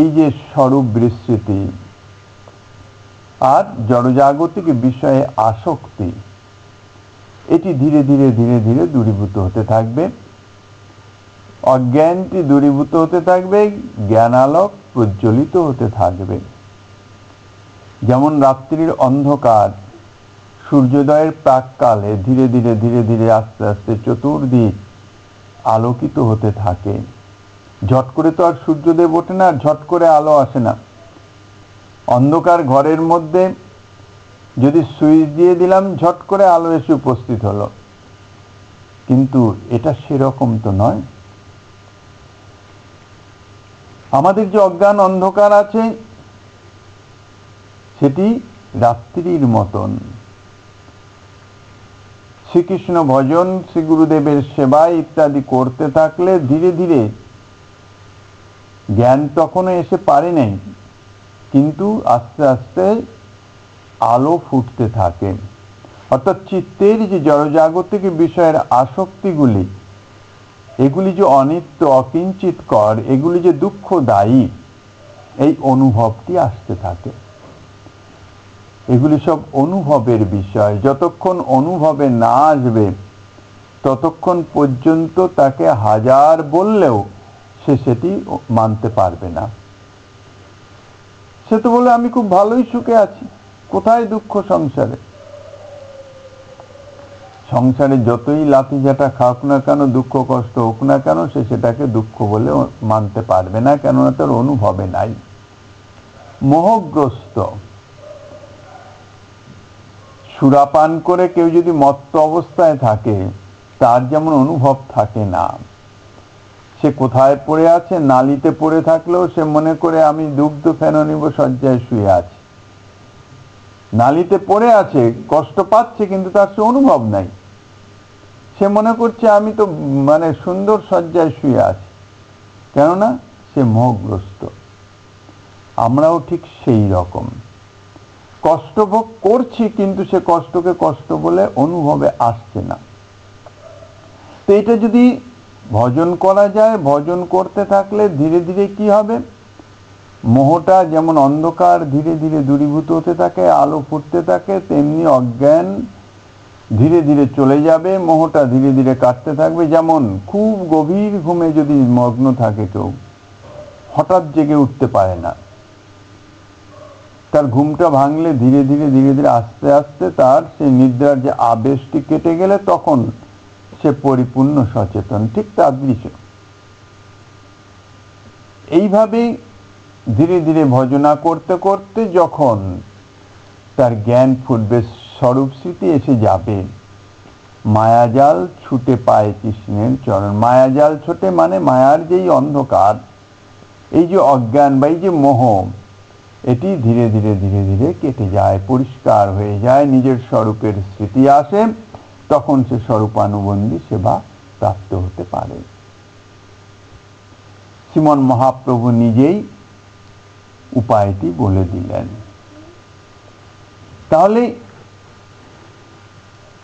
এই যে স্বরূপ বিস্মৃতি আর জড়জাগতিক বিষয়ে আসক্তি, এটি ধীরে ধীরে ধীরে ধীরে দূরীভূত হতে থাকবে। অজ্ঞানটি দূরীভূত হতে থাকবে, জ্ঞানালোক প্রজ্বলিত হতে থাকবে। যেমন রাত্রির অন্ধকার সূর্যোদয়ের প্রাককালে ধীরে ধীরে ধীরে ধীরে আস্তে আস্তে চতুর্দিক আলোকিত হতে থাকে। ঝট করে তো আর সূর্যদেব ওঠে না, ঝট করে আলো আসে না। অন্ধকার ঘরের মধ্যে যদি সুইচ দিয়ে দিলাম, ঝট করে আলো এসে উপস্থিত হলো, কিন্তু এটা সেরকম তো নয়। আমাদের যে অজ্ঞান অন্ধকার আছে সেটি রাত্রির মতন। শ্রীকৃষ্ণ ভজন, শ্রী গুরুদেবের সেবা ইত্যাদি করতে থাকলে ধীরে ধীরে জ্ঞান তখনও এসে পারে নাই, কিন্তু আস্তে আস্তে আলো ফুটতে থাকে। অর্থাৎ চিত্তের যে জড়জাগতিক বিষয়ের আসক্তিগুলি, এগুলি যে অনিত্য অকিঞ্চিতকর, এগুলি যে দুঃখদায়ী, এই অনুভবটি আসতে থাকে। এগুলি সব অনুভবের বিষয়। যতক্ষণ অনুভবে না আসবে ততক্ষণ পর্যন্ত তাকে হাজার বললেও সে সেটি মানতে পারবে না। সে তো বলে আমি খুব ভালোই সুখে আছি, কোথায় দুঃখ সংসারে? সংসারে যতই লাথি ঝাঁটা খাক না কেন, দুঃখ কষ্ট হোক না কেন, সে সেটাকে দুঃখ বলে মানতে পারবে না, কেননা তার অনুভবে নাই। মোহগ্রস্ত। সুরাপান করে কেউ যদি মত্ত অবস্থায় থাকে, তার যেমন অনুভব থাকে না। সে কোথায় পড়ে আছে, নালিতে পড়ে থাকলেও সে মনে করে আমি দুগ্ধ ফেন নিব, শয্যায় শুয়ে আছি। নালিতে পড়ে আছে, কষ্ট পাচ্ছে, কিন্তু তার সে অনুভব নাই। সে মনে করছে আমি তো সুন্দর শয্যায় শুয়ে আছি, কেননা সে মোহগ্রস্ত। আমরাও ঠিক সেই রকম কষ্ট ভোগ করছি, কিন্তু সে কষ্টকে কষ্ট বলে অনুভবে আসছে না। তো এটা যদি ভজন করা যায়, ভজন করতে থাকলে ধীরে ধীরে কি হবে, মোহটা যেমন অন্ধকার ধীরে ধীরে দূরীভূত হতে থাকে, আলো ফুটতে থাকে, তেমনি অজ্ঞান ধীরে ধীরে চলে যাবে, মোহটা ধীরে ধীরে কাটতে থাকবে। যেমন খুব গভীর ঘুমে যদি মগ্ন থাকে কেউ, হঠাৎ জেগে উঠতে পারে না, তার ঘুমটা ভাঙলে ধীরে ধীরে ধীরে ধীরে আস্তে আস্তে তার সেই নিদ্রার যে আবেশটি কেটে গেলে তখন সে পরিপূর্ণ সচেতন। ঠিক তাদৃশ এইভাবে ধীরে ধীরে ভজনা করতে করতে যখন তার জ্ঞান ফুটবে, স্বরূপ স্মৃতি এসে যাবে, মায়াজাল ছুটে পায় কৃষ্ণের চরণ। মায়াজাল ছোটে মানে মায়ার যেই অন্ধকার, এই যে অজ্ঞান বা এই যে মোহ, এটি ধীরে ধীরে ধীরে ধীরে কেটে যায়, পরিষ্কার হয়ে যায়, নিজের স্বরূপের স্মৃতি আসে, তখন সে স্বরূপানুবন্ধী সেবা প্রাপ্ত হতে পারে। শ্রীমন মহাপ্রভু নিজেই উপায়টি বলে দিলেন। তাহলে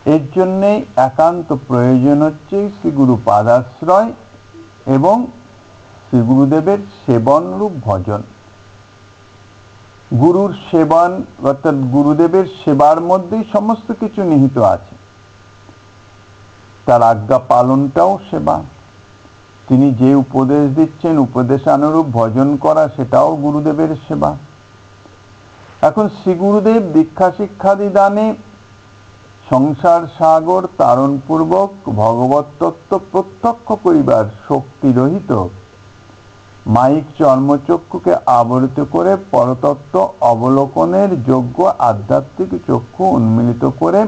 এর জন্যে একান্ত প্রয়োজন হচ্ছে শ্রীগুরু পাদাশ্রয় এবং শ্রী গুরুদেবের সেবনরূপ ভজন। গুরুর সেবন অর্থাৎ গুরুদেবের সেবার মধ্যেই সমস্ত কিছু নিহিত আছে। তার আজ্ঞা পালনটাও সেবা। তিনি যে উপদেশ দিচ্ছেন, উপদেশানুরূপ ভজন করা, সেটাও গুরুদেবের সেবা। এখন শ্রী গুরুদেব দীক্ষা শিক্ষাদি দানে সংসার সাগর তারণপূর্বক ভগবত তত্ত্ব প্রত্যক্ষ করিবার শক্তি রহিত মায়িক চর্মচক্ষুকে আবৃত করে পরতত্ত্ব অবলোকনের যোগ্য আধ্যাত্মিক চক্ষু উন্মিলিত করে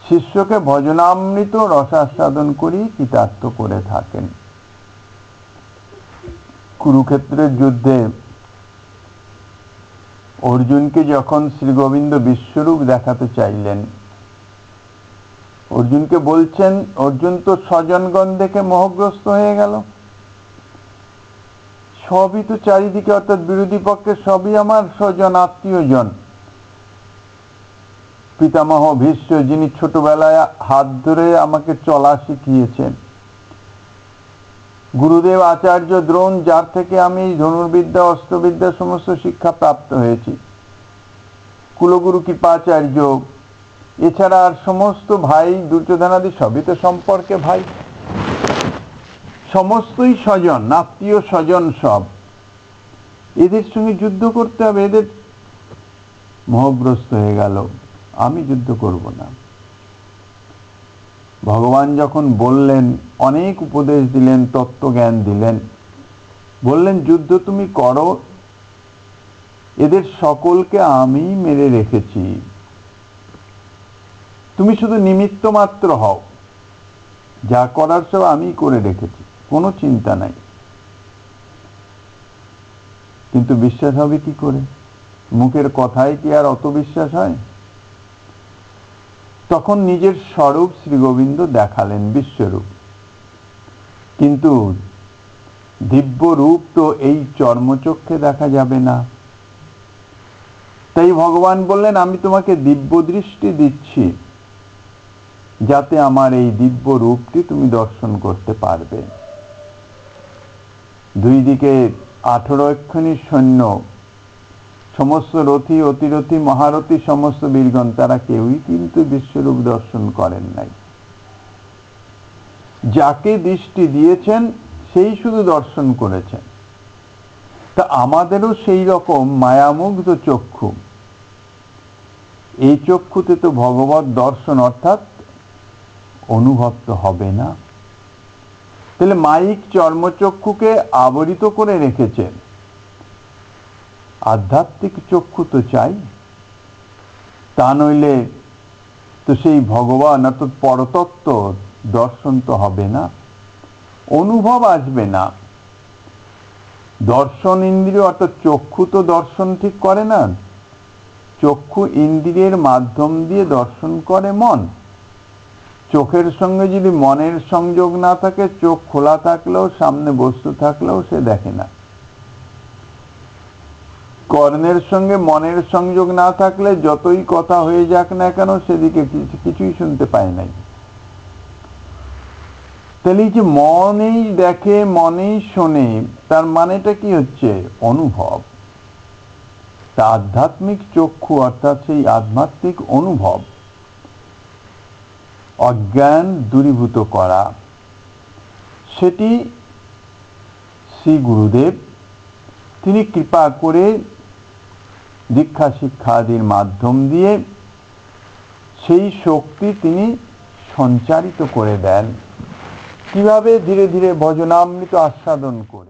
শিষ্যকে ভজনামৃত রসাস্বাদন করি কৃতার্থ করে থাকেন। কুরুক্ষেত্রের যুদ্ধে অর্জুনকে যখন শ্রী গোবিন্দ বিশ্বরূপ দেখাতে চাইলেন, অর্জুনকে বলছেন, অর্জুন তো স্বজনগণ দেখে মোহগ্রস্ত হয়ে গেল, সবই তো চারিদিকে অর্থাৎ বিরোধী পক্ষে সবই আমার স্বজন আত্মীয়জন। পিতামহ ভীষ্ম, যিনি ছোটবেলায় হাত ধরে আমাকে চলা শিখিয়েছেন, গুরুদেব আচার্য দ্রোণ, যার থেকে আমি ধনুর্বিদ্যা অস্ত্রবিদ্যা সমস্ত শিক্ষা প্রাপ্ত হয়েছি, কুলগুরু কৃপাচার্য, এছাড়া আর সমস্ত ভাই দুর্যোধনাদি সবই তো সম্পর্কে ভাই, সমস্তই স্বজন আত্মীয় স্বজন সব, এদের সঙ্গে যুদ্ধ করতে হবে। এদের মোহগ্রস্ত হয়ে গেল, আমি যুদ্ধ করব না। ভগবান যখন বললেন, অনেক উপদেশ দিলেন, তত্ত্বজ্ঞান দিলেন, বললেন যুদ্ধ তুমি করো, এদের সকলকে আমি মেরে রেখেছি, তুমি শুধু নিমিত্ত মাত্র হও, যা করার সব আমি করে রেখেছি, কোনো চিন্তা নাই। কিন্তু বিশ্বাস হবে কি করে? মুখের কথায় কি আর অত বিশ্বাস হয়? তখন নিজের স্বরূপ শ্রী গোবিন্দ দেখালেন, বিশ্বরূপ। কিন্তু দিব্য রূপ তো এই চর্মচক্ষে দেখা যাবে না। তাই ভগবান বললেন, আমি তোমাকে দিব্য দৃষ্টি দিচ্ছি, যাতে আমার এই দিব্য রূপটি তুমি দর্শন করতে পারবে। দুই দিকে 18 অক্ষণী সৈন্য, সমস্ত রথী অতিরথী মহারথী সমস্ত বীরগণ, তারা কেউই কিন্তু বিশ্বরূপ দর্শন করেন নাই। যাকে দৃষ্টি দিয়েছেন সেই শুধু দর্শন করেছেন। তা আমাদেরও সেই রকম মায়ামুগ্ধ চক্ষু, এই চক্ষুতে তো ভগবত দর্শন অর্থাৎ অনুভব তো হবে না। তাহলে মায়িক চর্মচক্ষুকে আবরিত করে রেখেছেন, আধ্যাত্মিক চক্ষু তো চাই, তা নইলে তো সেই ভগবান অর্থাৎ পরতত্ত্ব দর্শন তো হবে না, অনুভব আসবে না। দর্শন ইন্দ্রিয় অর্থাৎ চক্ষু তো দর্শন ঠিক করে না, চক্ষু ইন্দ্রিয়ের মাধ্যম দিয়ে দর্শন করে মন। চোখের সঙ্গে যদি মনের সংযোগ না থাকে, চোখ খোলা থাকলেও সামনে বস্তু থাকলেও সে দেখে না। কর্ণের সঙ্গে মনের সংযোগ না থাকলে যতই কথা হয়ে যাক না কেন, সেদিকে কিছুই শুনতে পায় নাই। তাহলে যে মনেই দেখে মনেই শোনে, তার মানেটা কি হচ্ছে? অনুভব। তা আধ্যাত্মিক চক্ষু অর্থাৎ সেই আধ্যাত্মিক অনুভব, অজ্ঞান দূরীভূত করা, সেটি শ্রী গুরুদেব তিনি কৃপা করে দীক্ষা শিক্ষাদির মাধ্যম দিয়ে সেই শক্তি তিনি সঞ্চারিত করে দেন। কিভাবে? ধীরে ধীরে ভজনামৃত আস্বাদন করে।